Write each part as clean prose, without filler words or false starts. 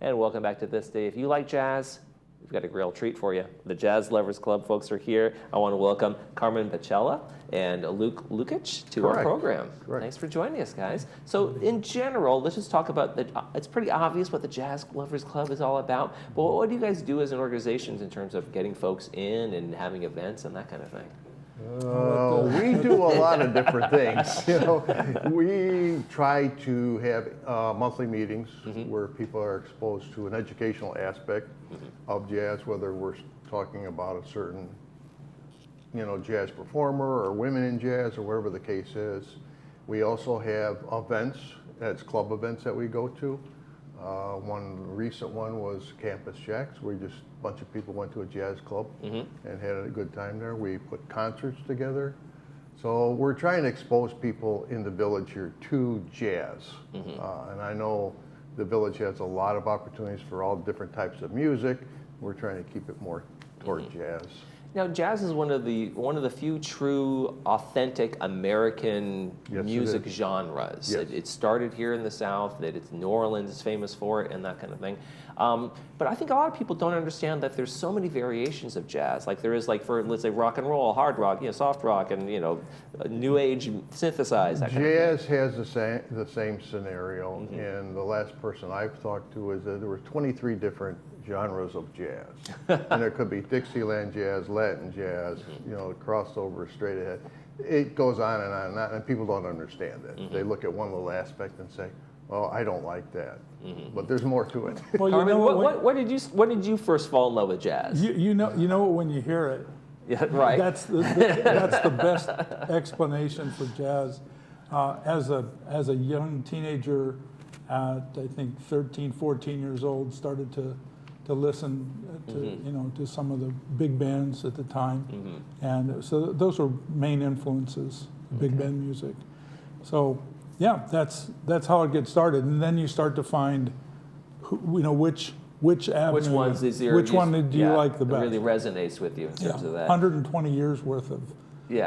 And welcome back to This Day. If you like jazz, we've got a real treat for you. The Jazz Lovers Club folks are here. I want to welcome Carmen Pacella and Luke Lukic to our program. Correct. Thanks for joining us, guys. So in general, let's just talk about it's pretty obvious what the Jazz Lovers Club is all about, but what do you guys do as an organization in terms of getting folks in and having events and that kind of thing? We do a lot of different things. We try to have monthly meetings where people are exposed to an educational aspect of jazz, whether we're talking about a certain, jazz performer or women in jazz or whatever the case is. We also have events, that's club events that we go to. One recent one was Campus Jacks, where just a bunch of people went to a jazz club and had a good time there. We put concerts together. So we're trying to expose people in the village here to jazz. And I know the village has a lot of opportunities for all different types of music. We're trying to keep it more toward jazz. Now, jazz is one of the few true, authentic American music genres. Yes. It started here in the South. That New Orleans is famous for it, and that kind of thing. But I think a lot of people don't understand that there's so many variations of jazz. Like there is, for let's say rock and roll, hard rock, soft rock, and new age synthesized. That jazz has the same scenario, and the last person I've talked to is that there were 23 different genres of jazz. And there could be Dixieland jazz, Latin jazz, crossover, straight ahead. It goes on and on and on, and people don't understand it. They look at one little aspect and say, "Oh, I don't like that." But there's more to it. Well, Carmen, what did you first fall in love with jazz? You know when you hear it. Yeah, right. That's the best explanation for jazz. As a young teenager, at I think 13, 14 years old, started to listen to some of the big bands at the time, and so those were main influences, big band music. So yeah, that's how it gets started, and then you start to find, which avenue, which ones is your, which one do you like the best? It really resonates with you in terms of that. 120 years worth of there's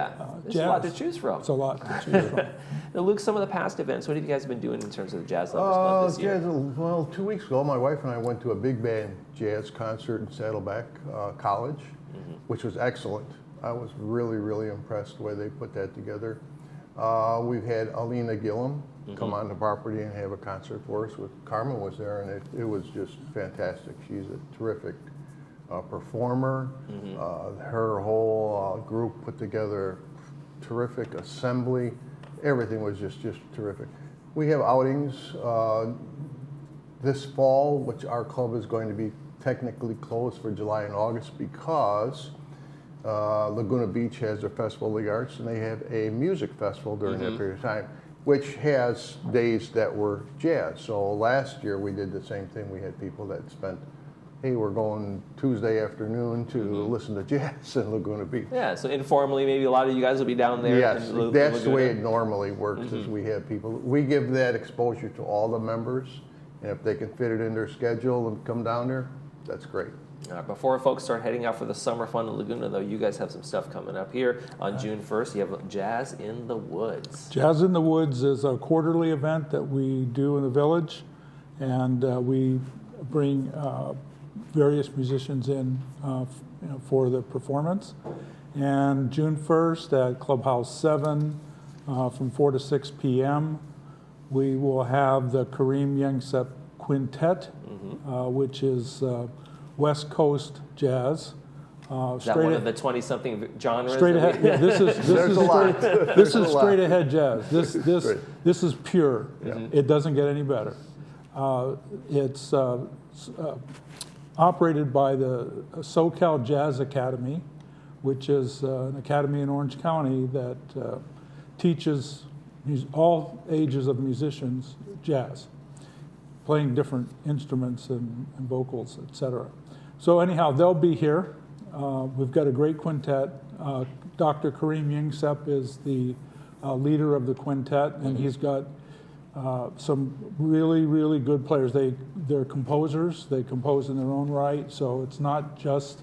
jazz. a lot to choose from. It's a lot to choose from. Now, Luke, some of the past events, what have you guys been doing in terms of the Jazz Lovers Club this year? Well, 2 weeks ago, my wife and I went to a big band jazz concert in Saddleback College, which was excellent. I was really, really impressed the way they put that together. We've had Alina Gillum come on the property and have a concert for us. Carmen was there, and it was just fantastic. She's a terrific performer. Her whole group put together terrific assembly. Everything was just terrific. We have outings this fall, which our club is going to be technically closed for July and August because Laguna Beach has their Festival of the Arts, and they have a music festival during that period of time, which has days that were jazz. So last year we did the same thing. We had people that spent, hey, we're going Tuesday afternoon to listen to jazz in Laguna Beach. Yeah, so informally, maybe a lot of you guys will be down there. Yes, that's the way it normally works, is we have people, we give that exposure to all the members, and if they can fit it in their schedule and come down there, that's great. Before folks start heading out for the summer fun in Laguna, though, you guys have some stuff coming up here on June 1st. You have Jazz in the Woods. Jazz in the Woods is a quarterly event that we do in the village, and we bring various musicians in for the performance. And June 1st at Clubhouse 7 from 4 to 6 p.m. we will have the Kareem Youngsep Quintet, which is West Coast jazz. Is that one of the 20-something genres? Straight ahead. Yeah, this is straight ahead jazz. This is pure. It doesn't get any better. It's operated by the SoCal Jazz Academy, which is an academy in Orange County that teaches all ages of musicians jazz, playing different instruments and vocals, etc. So anyhow, they'll be here. We've got a great quintet. Dr. Kareem Youngsep is the leader of the quintet, and he's got some really, really good players. They're composers. They compose in their own right, so it's not just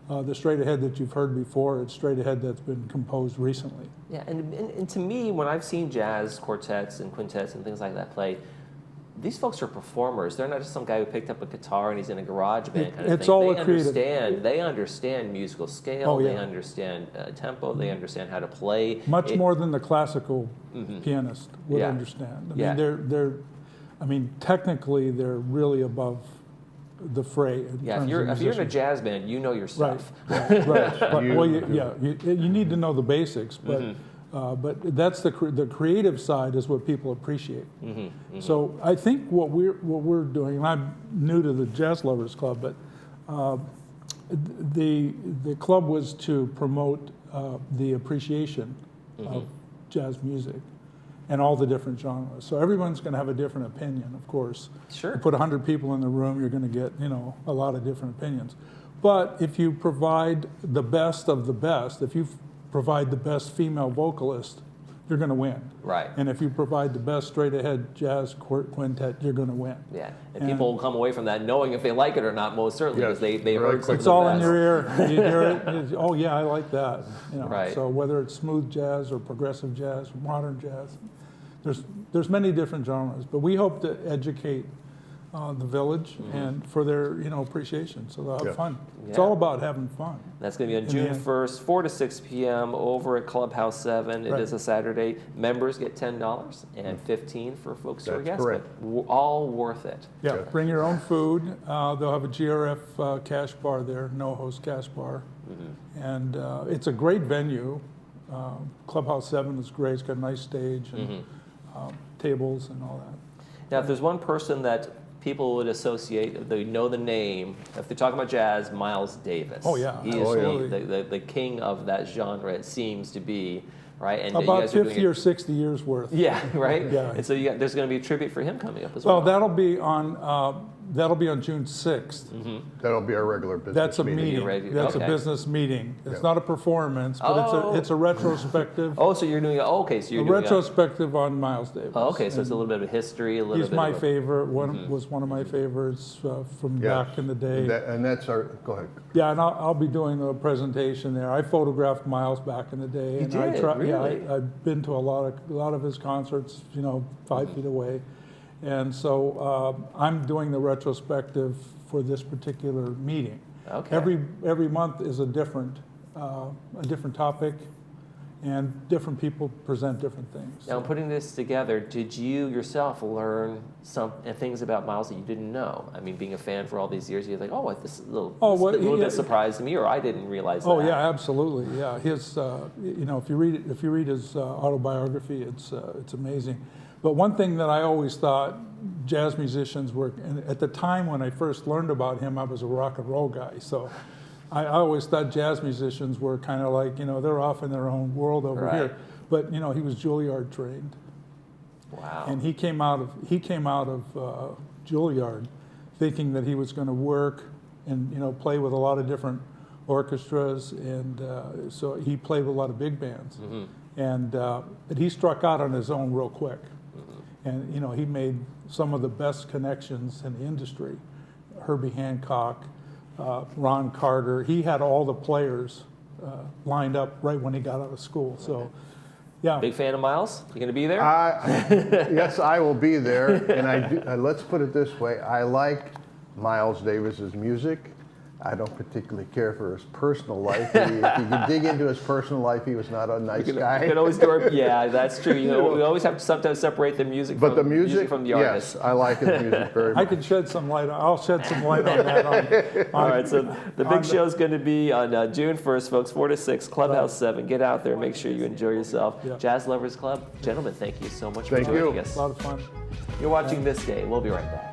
the straight ahead that you've heard before. It's straight ahead that's been composed recently. Yeah, and to me, when I've seen jazz quartets and quintets and things like that play, these folks are performers. They're not just some guy who picked up a guitar and he's in a garage band kind of It's thing. all They a creative. They understand musical scale. Oh, yeah. They understand tempo. They understand how to play. Much more than the classical pianist would Yeah. understand. I Yeah. mean, technically they're really above the fray. In Yeah, terms if you're of in a musicians. jazz band, you know your Right, stuff. right. But, You well, do. you need to know the basics, but that's the creative side is what people appreciate. So I think what we're doing, and I'm new to the Jazz Lovers Club, but the club was to promote the appreciation of jazz music and all the different genres. So everyone's going to have a different opinion, of course. Sure. You put 100 people in the room, you're going to get, a lot of different opinions. But if you provide the best of the best, if you provide the best female vocalist, you're going to win. Right. And if you provide the best straight-ahead jazz quintet, you're going to win. Yeah, and people will come away from that knowing if they like it or not, most certainly, Yes. because they heard some of It's the all in best. your ear. You hear it. Oh yeah, I like that. Right. So whether it's smooth jazz or progressive jazz, or modern jazz, there's many different genres. But we hope to educate the village and for their appreciation, so they'll have Yeah. fun. It's Yeah. all about having fun. That's going to be on In the June end. 1st, 4 to 6 p.m. over at Clubhouse 7. It Right. is a Saturday. Members get $10 and $15 for folks who are That's guests. correct. But all worth it. Yeah, Yeah. bring your own food. They'll have a GRF cash bar there, no host cash bar, and it's a great venue. Clubhouse 7 is great. It's got a nice stage and tables and all that. Now, if there's one person that people would associate, they know the name, if they're talking about jazz, Miles Davis. Oh, yeah, He is absolutely. the king of that genre, it seems to be, right? And you About guys are doing 50 or 60 years worth. Yeah, right? Yeah. And so there's going to be a tribute for him coming up as well. Well, that'll be on June 6th. That'll be our regular business That's a meeting. meeting. Right, That's okay. a business meeting. It's Yeah. not a performance, but Oh. it's a retrospective. Oh, so you're doing okay. So A you're doing retrospective on Miles Davis. Oh, okay, so And it's a little bit of history, a little he's bit. my of favorite. Was one of my favorites from Yes. back in the day. And that's our, go ahead. Yeah, and I'll be doing a presentation there. I photographed Miles back in the day, You and I did? Yeah, Really? I've been to a lot of his concerts, 5 feet away, and so I'm doing the retrospective for this particular meeting. Okay. Every month is a different topic, and different people present different things. Now, in putting this together, did you yourself learn some things about Miles that you didn't know? I mean, being a fan for all these years, you're like, oh, this is a little, Oh, this well, is a little yeah. bit surprised to me, or I didn't realize Oh that. yeah, absolutely. Yeah, his if you read his autobiography, it's amazing. But one thing that I always thought jazz musicians were, and at the time when I first learned about him, I was a rock and roll guy, so I always thought jazz musicians were kind of like they're off in their own world over Right. here. But he was Juilliard trained, Wow. and he came out of Juilliard thinking that he was going to work and play with a lot of different orchestras, and so he played with a lot of big bands, and but he struck out on his own real quick, and he made some of the best connections in the industry. Herbie Hancock, Ron Carter, he had all the players lined up right when he got out of school. So, yeah. Big fan of Miles? You going to be there? Yes, I will be there, and I do, let's put it this way, I like Miles Davis's music. I don't particularly care for his personal life. If you can dig into his personal life, he was not a nice guy. You can always do it. Yeah, that's true. We always have to sometimes separate the music But from the music, from the yes, artist. I like his music very I much. could shed some light. I'll shed some light on that. All right, so the big show is going to be on June 1st, folks, 4 to 6, Clubhouse 7. Get out there, make sure you enjoy yourself. Yeah. Jazz Lovers Club, gentlemen, thank you so much Thank for you. joining us. A lot of fun. You're watching This Day. We'll be right back.